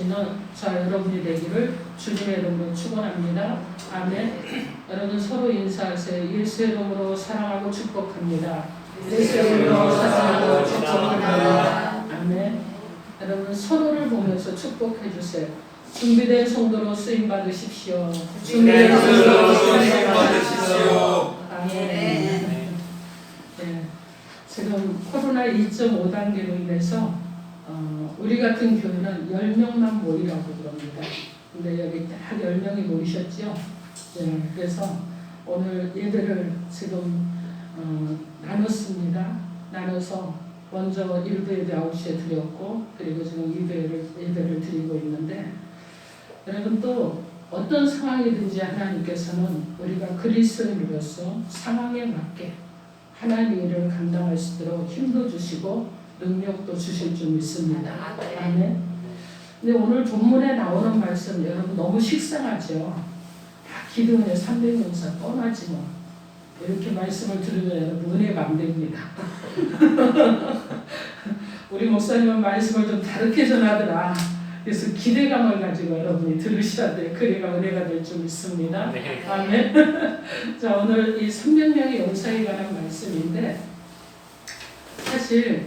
하시는 저 여러분이 되기를 주님의 이름으로 축원합니다. 아멘. 여러분 서로 인사하세요. 예수의 이름으로 사랑하고 축복합니다. 예수의 이름으로 사랑하고 축복합니다. 아멘. 여러분 서로를 보면서 축복해 주세요. 준비된 성도로 쓰임 받으십시오. 준비된 성도로 쓰임 받으십시오. 아멘. 네, 지금 코로나 2.5단계로 인해서 우리 같은 교회는 10명만 모이라고 그럽니다. 근데 여기 딱 10명이 모이셨죠? 네, 그래서 오늘 예배를 지금 나눴습니다. 나눠서 먼저 1부 예배 9시에 드렸고, 그리고 지금 2부 예배를 드리고 있는데, 여러분 또 어떤 상황이든지 하나님께서는 우리가 그리스도인으로서 상황에 맞게 하나님의 일을 감당할 수 있도록 힘도 주시고 능력도 주실 줄 믿습니다. 아멘. 근데 오늘 본문에 나오는 말씀 여러분 너무 식상하죠. 다 기도원의 300명사 뻔하지 뭐. 이렇게 말씀을 들으면 여러분 은혜가 안 됩니다. 우리 목사님은 말씀을 좀 다르게 전하더라. 그래서 기대감을 가지고 여러분이 들으셔야 돼요. 그래가 은혜가 될 줄 믿습니다. 네. 아멘. 자, 오늘 이 300명의 용사에 관한 말씀인데, 사실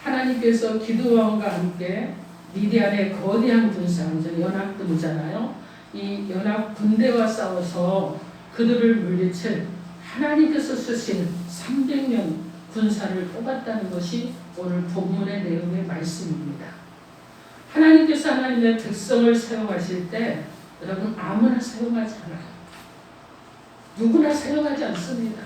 하나님께서 기드온과 함께 미디안의 거대한 군사, 이제 연합군이잖아요. 이 연합군대와 싸워서 그들을 물리칠 하나님께서 쓰신 300명 군사를 뽑았다는 것이 오늘 본문의 내용의 말씀입니다. 하나님께서 하나님의 백성을 사용하실 때 여러분 아무나 사용하지 않아요. 누구나 사용하지 않습니다.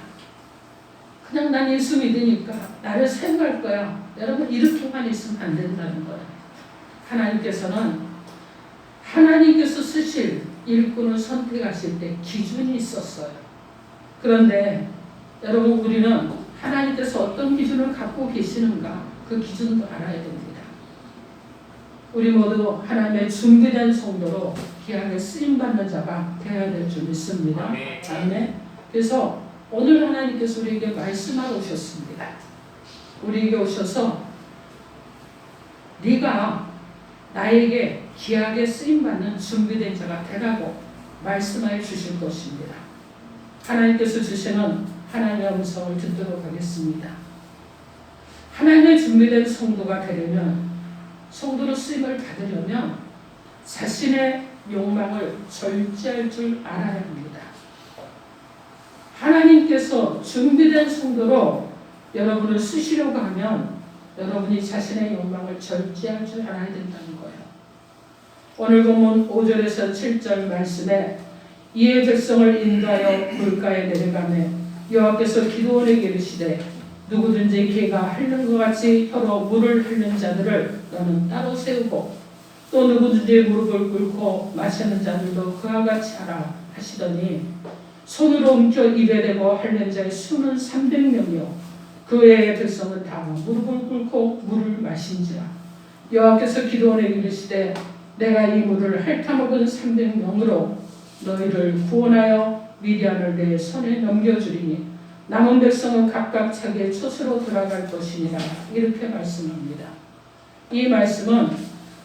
그냥 난 예수 믿으니까 나를 사용할 거야. 여러분 이렇게만 있으면 안 된다는 거예요. 하나님께서 쓰실 일꾼을 선택하실 때 기준이 있었어요. 그런데 여러분 우리는 하나님께서 어떤 기준을 갖고 계시는가 그 기준도 알아야 됩니다. 우리 모두 하나님의 준비된 성도로 귀하게 쓰임받는 자가 되어야 될 줄 믿습니다. 아멘. 그래서 오늘 하나님께서 우리에게 말씀하러 오셨습니다. 우리에게 오셔서 네가 나에게 귀하게 쓰임받는 준비된 자가 되라고 말씀하여 주실 것입니다. 하나님께서 주시는 하나님의 음성을 듣도록 하겠습니다. 하나님의 준비된 성도가 되려면, 성도로 쓰임을 받으려면 자신의 욕망을 절제할 줄 알아야 합니다. 하나님께서 준비된 성도로 여러분을 쓰시려고 하면 여러분이 자신의 욕망을 절제할 줄 알아야 된다는 거예요. 오늘 본문 5절에서 7절 말씀에 이에 백성을 인도하여 물가에 내려가매 여호와께서 기드온에게 이르시되 누구든지 개가 핥는 것 같이 혀로 물을 핥는 자들을 너는 따로 세우고 또 누구든지 무릎을 꿇고 마시는 자들도 그와 같이 하라 하시더니 손으로 움켜 입에 대고 핥는 자의 수는 300명이요 그 외의 백성은 다 무릎을 꿇고 물을 마신지라. 여호와께서 기드온에게 이르시되 내가 이 물을 핥아먹은 300명으로 너희를 구원하여 미디안을 내 손에 넘겨주리니 남은 백성은 각각 자기의 처소로 돌아갈 것이니라. 이렇게 말씀합니다. 이 말씀은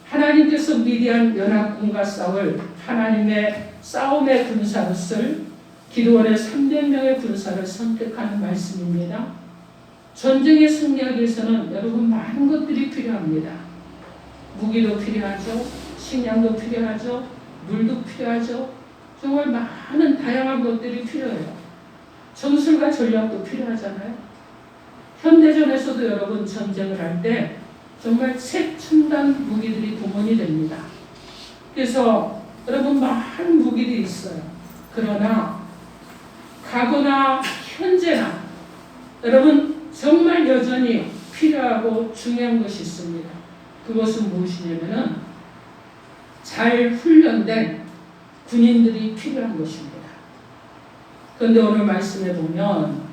하나님께서 미디안 연합군과 싸울 하나님의 싸움의 군사로 쓸 기드온의 300명의 군사를 선택하는 말씀입니다. 전쟁에 승리하기 위해서는 여러분 많은 것들이 필요합니다. 무기도 필요하죠. 식량도 필요하죠. 물도 필요하죠. 정말 많은 다양한 것들이 필요해요. 전술과 전략도 필요하잖아요. 현대전에서도 여러분 전쟁을 할 때 정말 최첨단 무기들이 동원이 됩니다. 그래서 여러분 많은 무기들이 있어요. 그러나 과거나 현재나 여러분 정말 여전히 필요하고 중요한 것이 있습니다. 그것은 무엇이냐면은 잘 훈련된 군인들이 필요한 것입니다. 그런데 오늘 말씀에 보면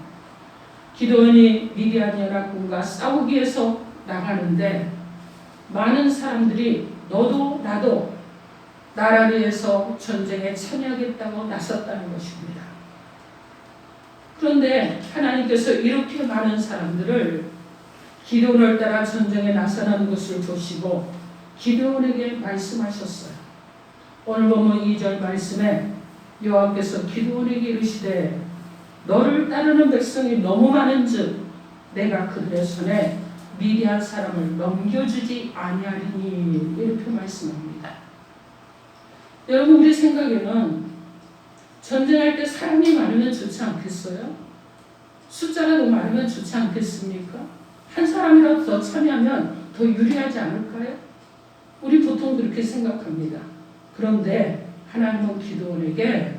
기드온이 미디안 연합군과 싸우기 위해서 나가는데 많은 사람들이 너도 나도 나라를 위해서 전쟁에 참여하겠다고 나섰다는 것입니다. 그런데 하나님께서 이렇게 많은 사람들을 기드온을 따라 전쟁에 나서는 것을 보시고 기드온에게 말씀하셨어요. 오늘 보면 2절 말씀에 여호와께서 기드온에게 이르시되 너를 따르는 백성이 너무 많은즉 내가 그들의 손에 미디안 사람을 넘겨주지 아니하리니 이렇게 말씀합니다. 여러분 우리 생각에는 전쟁할 때 사람이 많으면 좋지 않겠어요? 숫자가 너무 많으면 좋지 않겠습니까? 한 사람이라도 더 참여하면 더 유리하지 않을까요? 우리 보통 그렇게 생각합니다. 그런데 하나님은 기드온에게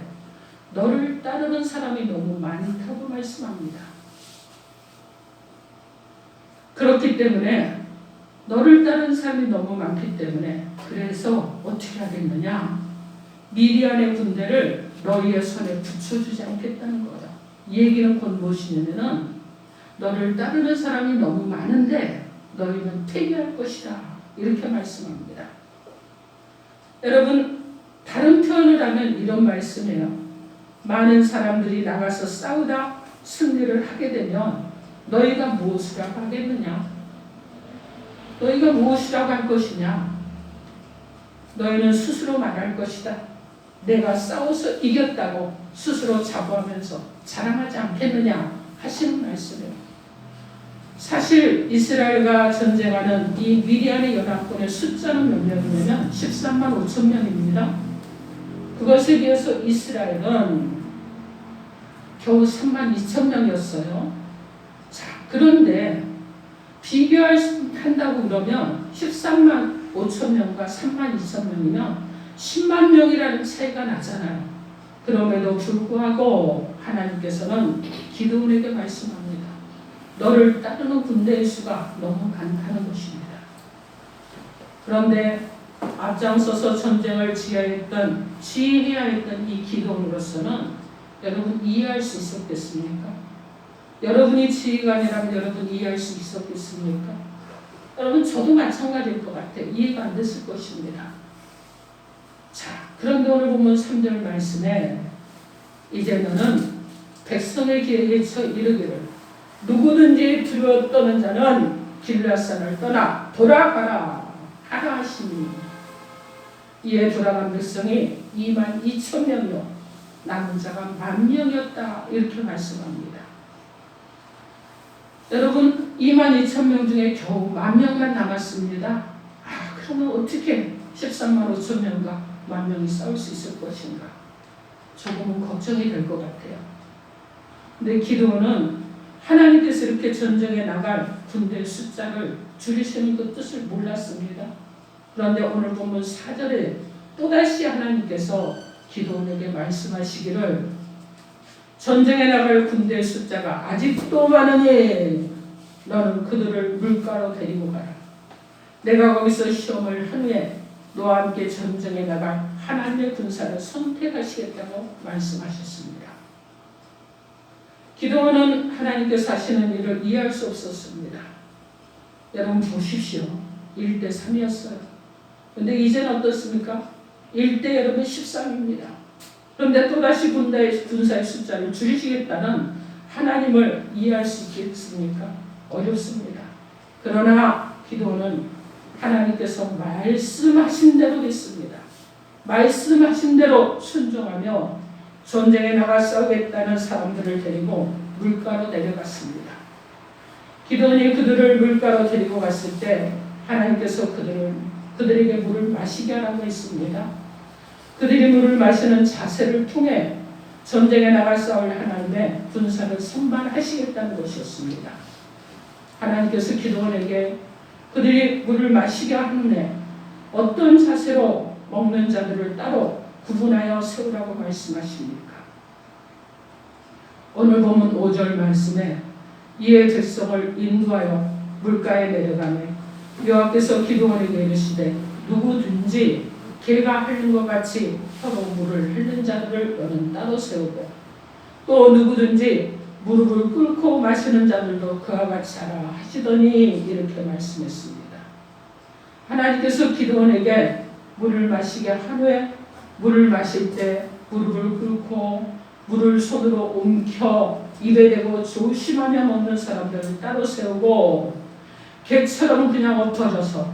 너를 따르는 사람이 너무 많다고 말씀합니다. 그렇기 때문에 너를 따르는 사람이 너무 많기 때문에 그래서 어떻게 하겠느냐? 미디안의 군대를 너희의 손에 붙여주지 않겠다는 거예요. 이 얘기는 곧 무엇이냐면은 너를 따르는 사람이 너무 많은데 너희는 패배할 것이다. 이렇게 말씀합니다. 여러분 다른 표현을 하면 이런 말씀이에요. 많은 사람들이 나가서 싸우다 승리를 하게 되면 너희가 무엇이라고 하겠느냐? 너희가 무엇이라고 할 것이냐? 너희는 스스로 말할 것이다. 내가 싸워서 이겼다고 스스로 자부하면서 자랑하지 않겠느냐 하시는 말씀이에요. 사실 이스라엘과 전쟁하는 이 미디안의 연합군의 숫자는 몇 명이냐면 13만 5천 명입니다. 그것에 비해서 이스라엘은 겨우 3만 2천 명이었어요. 자, 그런데 비교한다고 그러면 13만 5천 명과 3만 2천 명이면 10만 명이라는 차이가 나잖아요. 그럼에도 불구하고 하나님께서는 기드온에게 말씀합니다. 너를 따르는 군대의 수가 너무 많다는 것입니다. 그런데 앞장서서 전쟁을 지휘해야 했던 이 기드온으로서는 여러분 이해할 수 있었겠습니까? 여러분이 지휘관이라면 여러분 이해할 수 있었겠습니까? 여러분 저도 마찬가지일 것 같아요. 이해가 안 됐을 것입니다. 자, 그런데 오늘 보면 3절 말씀에 이제 너는 백성에게 이르기를 누구든지 두려워 떠는 자는 길라산을 떠나 돌아가라 하라 하시니 이에 돌아간 백성이 2만 2천 명이요 남은 자가 10,000명이었다 이렇게 말씀합니다. 여러분 2만 2천 명 중에 겨우 10,000명만 남았습니다. 그러면 어떻게 13만 5천 명과 10,000명이 싸울 수 있을 것인가? 조금은 걱정이 될 것 같아요. 근데 기드온은 하나님께서 이렇게 전쟁에 나갈 군대 숫자를 줄이시는 그 뜻을 몰랐습니다. 그런데 오늘 보면 4절에 또다시 하나님께서 기드온에게 말씀하시기를 전쟁에 나갈 군대 숫자가 아직도 많으니 너는 그들을 물가로 데리고 가라. 내가 거기서 시험을 한 후에 너와 함께 전쟁에 나갈 하나님의 군사를 선택하시겠다고 말씀하셨습니다. 기드온은 하나님께서 하시는 일을 이해할 수 없었습니다. 여러분 보십시오. 1대 3이었어요. 그런데 이제는 어떻습니까? 1대 여러분 13입니다. 그런데 또다시 군사의 숫자를 줄이시겠다는 하나님을 이해할 수 있겠습니까? 어렵습니다. 그러나 기드온은 하나님께서 말씀하신 대로 됐습니다. 말씀하신 대로 순종하며 전쟁에 나가 싸우겠다는 사람들을 데리고 물가로 내려갔습니다. 기드온이 그들을 물가로 데리고 갔을 때 하나님께서 그들에게 물을 마시게 하라고 했습니다. 그들이 물을 마시는 자세를 통해 전쟁에 나가 싸울 하나님의 군사를 선발하시겠다는 것이었습니다. 하나님께서 기드온에게 그들이 물을 마시게 하는데 어떤 자세로 먹는 자들을 따로 구분하여 세우라고 말씀하십니까? 오늘 보면 5절 말씀에 이에 백성을 인도하여 물가에 내려가매 여호와께서 기드온에게 이르시되 누구든지 개가 핥는 것 같이 혀로 물을 핥는 자들을 너는 따로 세우고 또 누구든지 무릎을 꿇고 마시는 자들도 그와 같이 하라 하시더니 이렇게 말씀했습니다. 하나님께서 기드온에게 물을 마시게 한 후에 물을 마실 때 무릎을 꿇고 물을 손으로 움켜 입에 대고 조심하며 먹는 사람들을 따로 세우고 개처럼 그냥 엎어져서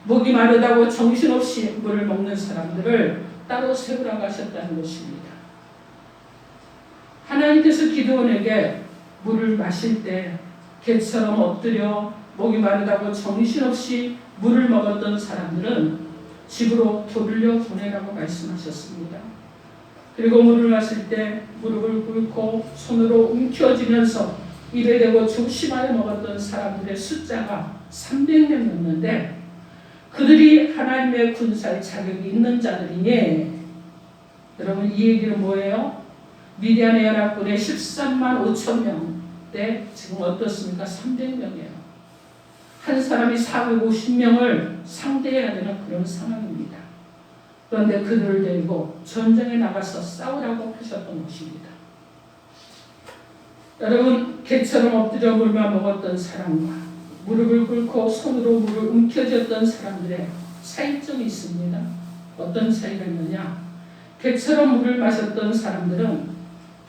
목이 마르다고 정신없이 물을 먹는 사람들을 따로 세우라고 하셨다는 것입니다. 하나님께서 기드온에게 물을 마실 때 개처럼 엎드려 목이 마르다고 정신없이 물을 먹었던 사람들은 집으로 돌려 보내라고 말씀하셨습니다. 그리고 물을 마실 때 무릎을 꿇고 손으로 움켜쥐면서 입에 대고 조심하여 먹었던 사람들의 숫자가 300명이었는데 그들이 하나님의 군사의 자격이 있는 자들이니 여러분 이 얘기는 뭐예요? 미디안의 연합군의 13만 5천 명 때 지금 어떻습니까? 300명이에요. 한 사람이 450명을 상대해야 되는 그런 상황입니다. 그런데 그들을 데리고 전쟁에 나가서 싸우라고 하셨던 것입니다. 여러분 개처럼 엎드려 물만 먹었던 사람과 무릎을 꿇고 손으로 물을 움켜쥐었던 사람들의 차이점이 있습니다. 어떤 차이가 있느냐? 개처럼 물을 마셨던 사람들은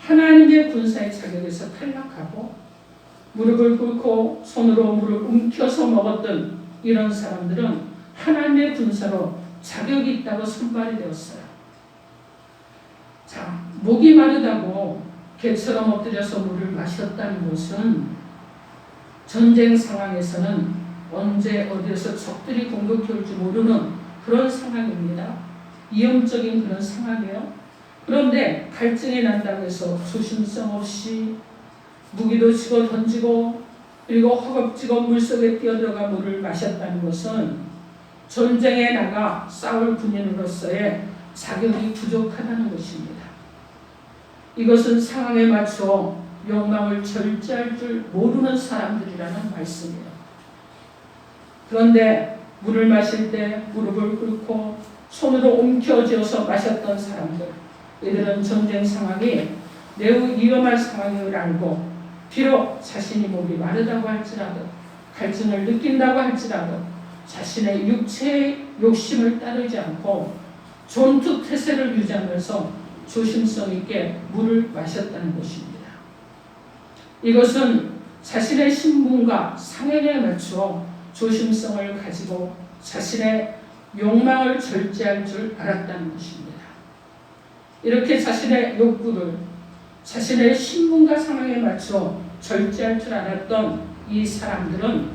하나님의 군사의 자격에서 탈락하고 무릎을 꿇고 손으로 물을 움켜서 먹었던 이런 사람들은 하나님의 군사로 자격이 있다고 선발이 되었어요. 자, 목이 마르다고 개처럼 엎드려서 물을 마셨다는 것은 전쟁 상황에서는 언제 어디에서 적들이 공격해 올지 모르는 그런 상황입니다. 위험적인 그런 상황이에요. 그런데 갈증이 난다고 해서 조심성 없이 무기도 치고 던지고 그리고 허겁지겁 물속에 뛰어들어가 물을 마셨다는 것은 전쟁에 나가 싸울 군인으로서의 자격이 부족하다는 것입니다. 이것은 상황에 맞춰 욕망을 절제할 줄 모르는 사람들이라는 말씀이에요. 그런데 물을 마실 때 무릎을 꿇고 손으로 움켜쥐어서 마셨던 사람들, 이들은 전쟁 상황이 매우 위험한 상황임을 알고 비록 자신이 목이 마르다고 할지라도 갈증을 느낀다고 할지라도 자신의 육체의 욕심을 따르지 않고 존투태세를 유지하면서 조심성 있게 물을 마셨다는 것입니다. 이것은 자신의 신분과 상행에 맞추어 조심성을 가지고 자신의 욕망을 절제할 줄 알았다는 것입니다. 이렇게 자신의 욕구를 자신의 신분과 상황에 맞춰 절제할 줄 알았던 이 사람들은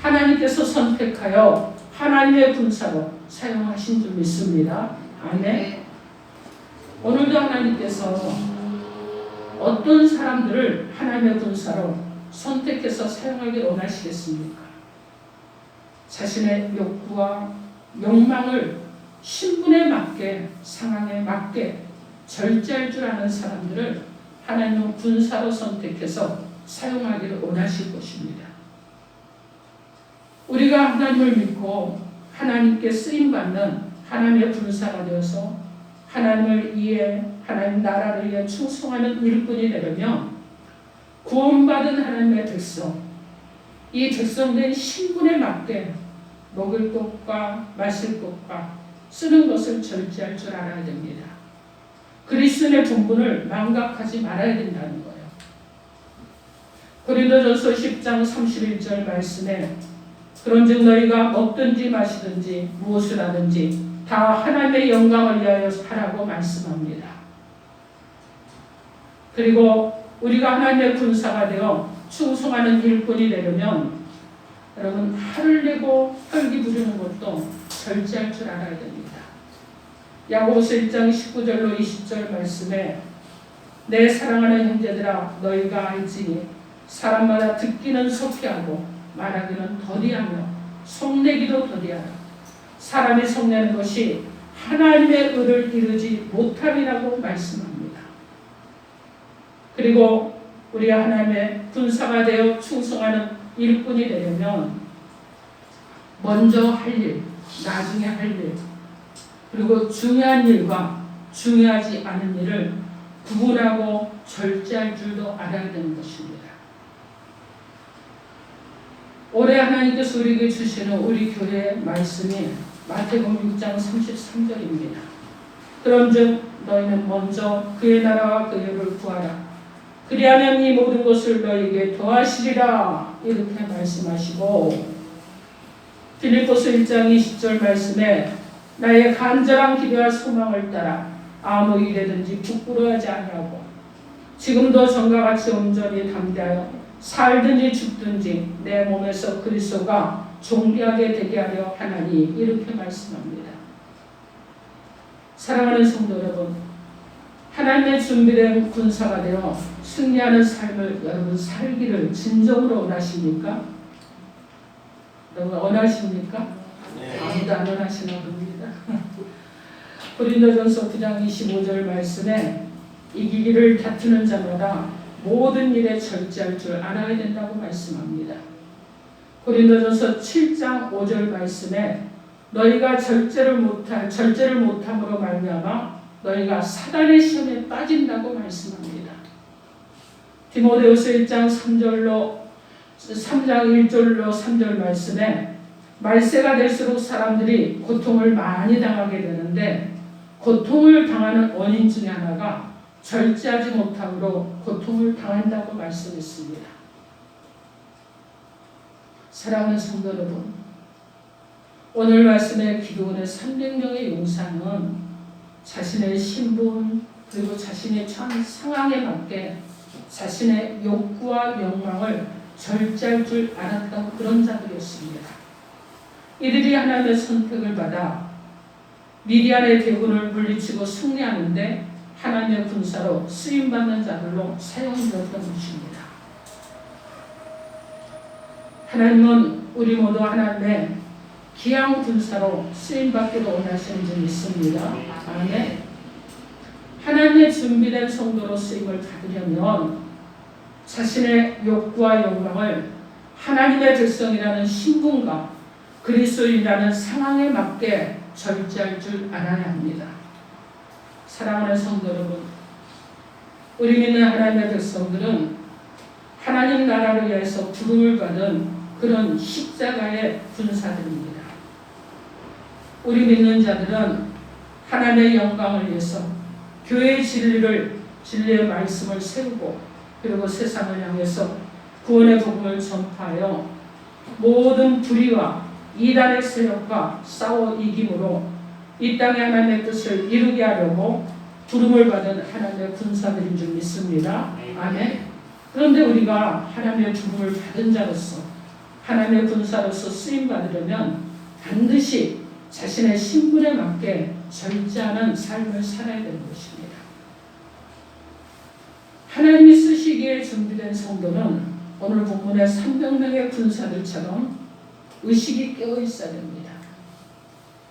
하나님께서 선택하여 하나님의 군사로 사용하신 줄 믿습니다. 아멘. 오늘도 하나님께서 어떤 사람들을 하나님의 군사로 선택해서 사용하기 원하시겠습니까? 자신의 욕구와 욕망을 신분에 맞게 상황에 맞게 절제할 줄 아는 사람들을 하나님은 군사로 선택해서 사용하기를 원하실 것입니다. 우리가 하나님을 믿고 하나님께 쓰임받는 하나님의 군사가 되어서 하나님을 위해 하나님 나라를 위해 충성하는 일꾼이 되려면 구원받은 하나님의 백성, 이 백성된 신분에 맞게 먹을 것과 마실 것과 쓰는 것을 절제할 줄 알아야 됩니다. 그리스도의 본분을 망각하지 말아야 된다는 거예요. 고린도전서 10장 31절 말씀에 그런즉 너희가 먹든지 마시든지 무엇을 하든지 다 하나님의 영광을 위하여 하라고 말씀합니다. 그리고 우리가 하나님의 군사가 되어 충성하는 일꾼이 되려면 여러분 화를 내고 혈기 부리는 것도 절제할 줄 알아야 됩니다. 야고보서 1장 19절로 20절 말씀에 내 사랑하는 형제들아 너희가 알지니 사람마다 듣기는 속히하고 말하기는 더디하며 속내기도 더디하라. 사람이 속내는 것이 하나님의 의를 이루지 못함이라고 말씀합니다. 그리고 우리가 하나님의 군사가 되어 충성하는 일꾼이 되려면 먼저 할 일, 나중에 할 일, 그리고 중요한 일과 중요하지 않은 일을 구분하고 절제할 줄도 알아야 되는 것입니다. 올해 하나님께서 우리에게 주시는 우리 교회의 말씀이 마태복음 6장 33절입니다. 그런즉 너희는 먼저 그의 나라와 그의 의를 구하라. 그리하면 이 모든 것을 너희에게 더하시리라. 이렇게 말씀하시고 빌립보서 1장 20절 말씀에 나의 간절한 기도와 소망을 따라 아무 일에든지 부끄러워하지 아니하고 지금도 전과 같이 온전히 담대하여 살든지 죽든지 내 몸에서 그리스도가 존귀하게 되게 하려 하나니 이렇게 말씀합니다. 사랑하는 성도 여러분, 하나님의 준비된 군사가 되어 승리하는 삶을 여러분 살기를 진정으로 원하십니까? 여러분 원하십니까? 네. 아무도 안 원하시나 봅니다. 고린도전서 9장 25절 말씀에 이기기를 다투는 자마다 모든 일에 절제할 줄 알아야 된다고 말씀합니다. 고린도전서 7장 5절 말씀에 너희가 절제를 못함으로 말미암아 너희가 사단의 시험에 빠진다고 말씀합니다. 디모데후서 1장 3장 1절로 3절 말씀에 말세가 될수록 사람들이 고통을 많이 당하게 되는데 고통을 당하는 원인 중에 하나가 절제하지 못함으로 고통을 당한다고 말씀했습니다. 사랑하는 성도 여러분, 오늘 말씀의 기도원의 300명의 용사는 자신의 신분 그리고 자신의 상황에 맞게 자신의 욕구와 욕망을 절제할 줄 알았던 그런 자들이었습니다. 이들이 하나님의 선택을 받아 미디안의 대군을 물리치고 승리하는데 하나님의 군사로 쓰임받는 자들로 사용되었던 것입니다. 하나님은 우리 모두 하나님의 기양 군사로 쓰임받기를 원하시는 줄 믿습니다. 아멘. 하나님의 준비된 성도로 쓰임을 받으려면 자신의 욕구와 욕망을 하나님의 백성이라는 신분과 그리스도인이라는 상황에 맞게 절제할 줄 알아야 합니다. 사랑하는 성도 여러분, 우리 믿는 하나님의 백성들은 하나님 나라를 위해서 부름을 받은 그런 십자가의 군사들입니다. 우리 믿는 자들은 하나님의 영광을 위해서 교회의 진리의 말씀을 세우고 그리고 세상을 향해서 구원의 복음을 전파하여 모든 불의와 이단의 세력과 싸워 이김으로 이 땅에 하나님의 뜻을 이루게 하려고 부름을 받은 하나님의 군사들인 줄 믿습니다. 아멘. 그런데 우리가 하나님의 부름을 받은 자로서 하나님의 군사로서 쓰임받으려면 반드시 자신의 신분에 맞게 절제하는 삶을 살아야 되는 것입니다. 하나님이 쓰시기에 준비된 성도는 오늘 본문의 300명의 군사들처럼 의식이 깨어 있어야 됩니다.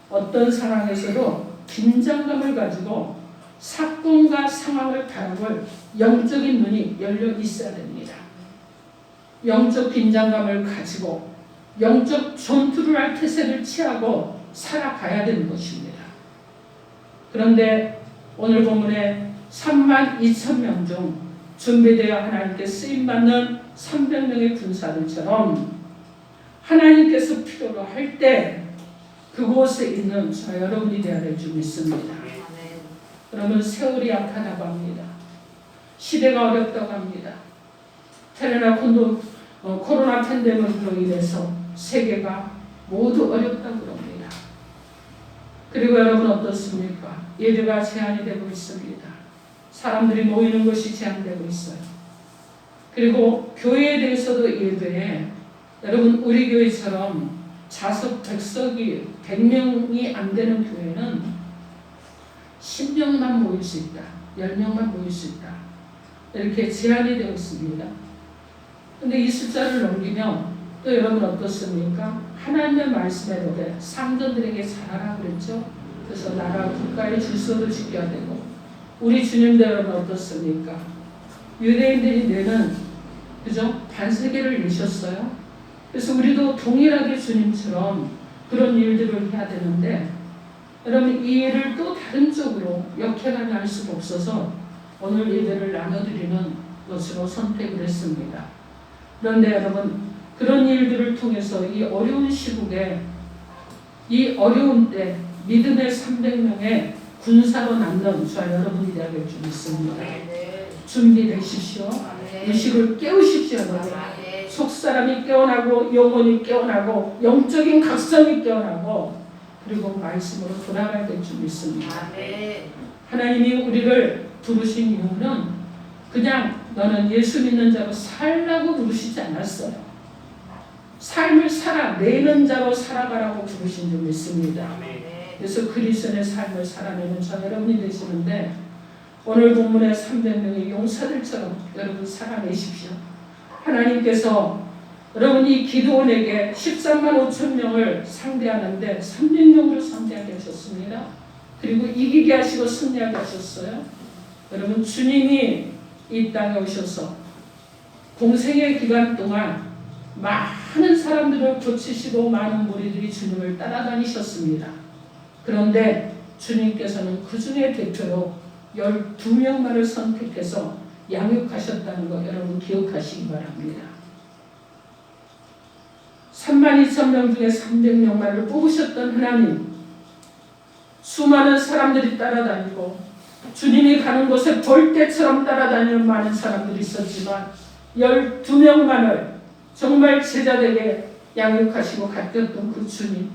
어떤 상황에서도 긴장감을 가지고 사건과 상황을 바라볼 영적인 눈이 열려 있어야 됩니다. 영적 긴장감을 가지고 영적 전투를 할 태세를 취하고 살아가야 되는 것입니다. 그런데 오늘 본문에 32,000명 중 준비되어 하나님께 쓰임받는 300명의 군사들처럼 하나님께서 필요로 할 때 그곳에 있는 저 여러분이 되어야 될 줄 믿습니다. 그러면 세월이 약하다고 합니다. 시대가 어렵다고 합니다. 코로나 팬데믹으로 인해서 세계가 모두 어렵다고 그럽니다. 그리고 여러분 어떻습니까? 예배가 제한이 되고 있습니다. 사람들이 모이는 것이 제한되고 있어요. 그리고 교회에 대해서도 예배에 여러분 우리 교회처럼 좌석 100명이 안 되는 교회는 10명만 모일 수 있다. 10명만 모일 수 있다. 이렇게 제한이 되어 있습니다. 그런데 이 숫자를 넘기면 또 여러분 어떻습니까? 하나님의 말씀에 노래 상전들에게 잘하라 그랬죠. 그래서 나라 국가의 질서도 지켜야 되고 우리 주님들 여러분 어떻습니까? 유대인들이 내는 그죠? 반세계를 이루셨어요. 그래서 우리도 동일하게 주님처럼 그런 일들을 해야 되는데 여러분 이 일을 또 다른 쪽으로 역행하게 할 수가 없어서 오늘 예배를 나눠드리는 것으로 선택을 했습니다. 그런데 여러분 그런 일들을 통해서 이 어려운 시국에 이 어려운 때 믿음의 300명의 군사로 남는 저와 여러분이 되어야 될 줄 믿습니다. 준비되십시오. 의식을 깨우십시오. 속사람이 깨어나고 영혼이 깨어나고 영적인 각성이 깨어나고 그리고 말씀으로 돌아가야 될 줄 믿습니다. 하나님이 우리를 부르신 이유는 그냥 너는 예수 믿는 자로 살라고 부르시지 않았어요. 삶을 살아내는 자로 살아가라고 부르신 줄 믿습니다. 그래서 그리스도의 삶을 살아내는 저 여러분이 되시는데 오늘 본문의 300명의 용사들처럼 여러분 살아내십시오. 하나님께서 여러분이 기드온에게 13만 5천 명을 상대하는데 300명으로 상대하게 하셨습니다. 그리고 이기게 하시고 승리하게 하셨어요. 여러분 주님이 이 땅에 오셔서 공생의 기간 동안 많은 사람들을 고치시고 많은 무리들이 주님을 따라다니셨습니다. 그런데 주님께서는 그 중에 대표로 12명만을 선택해서 양육하셨다는 거 여러분 기억하시기 바랍니다. 32,000명 중에 300명만을 뽑으셨던 하나님, 수많은 사람들이 따라다니고 주님이 가는 곳에 벌떼처럼 따라다니는 많은 사람들이 있었지만 12명만을 정말 제자되게 양육하시고 가르쳤던 그 주님,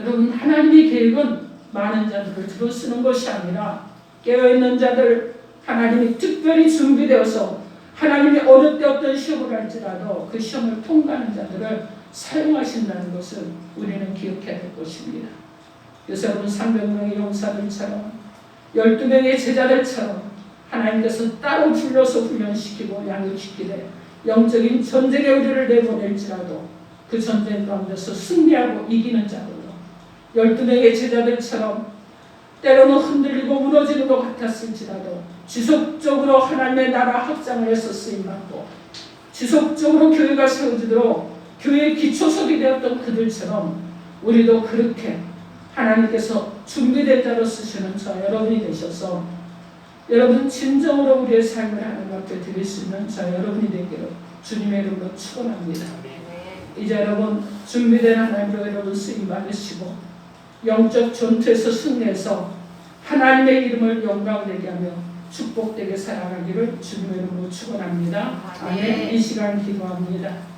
여러분 하나님의 계획은 많은 자들을 들어쓰는 것이 아니라 깨어있는 자들 하나님이 특별히 준비되어서 하나님이 어느 때 어떤 시험을 할지라도 그 시험을 통과하는 자들을 사용하신다는 것을 우리는 기억해야 될 것입니다. 그래서 여러분 300명의 용사들처럼 12명의 제자들처럼 하나님께서 따로 불러서 훈련시키고 양육시키되 영적인 전쟁에 우리를 내보낼지라도 그 전쟁 가운데서 승리하고 이기는 자들로 12명의 제자들처럼 때로는 흔들리고 무너지는 것 같았을지라도 지속적으로 하나님의 나라 확장을 해서 쓰임받고 지속적으로 교회가 세워지도록 교회의 기초석이 되었던 그들처럼 우리도 그렇게 하나님께서 준비된 자로 쓰시는 저 여러분이 되셔서 여러분 진정으로 우리의 삶을 하나님 앞에 드릴 수 있는 저 여러분이 되기를 주님의 이름으로 축원합니다. 이제 여러분 준비된 하나님으로 여러분 쓰임 받으시고 영적 전투에서 승리해서 하나님의 이름을 영광되게 하며 축복되게 살아가기를 주님의 이름으로 축원합니다. 아멘. 이 시간 기도합니다.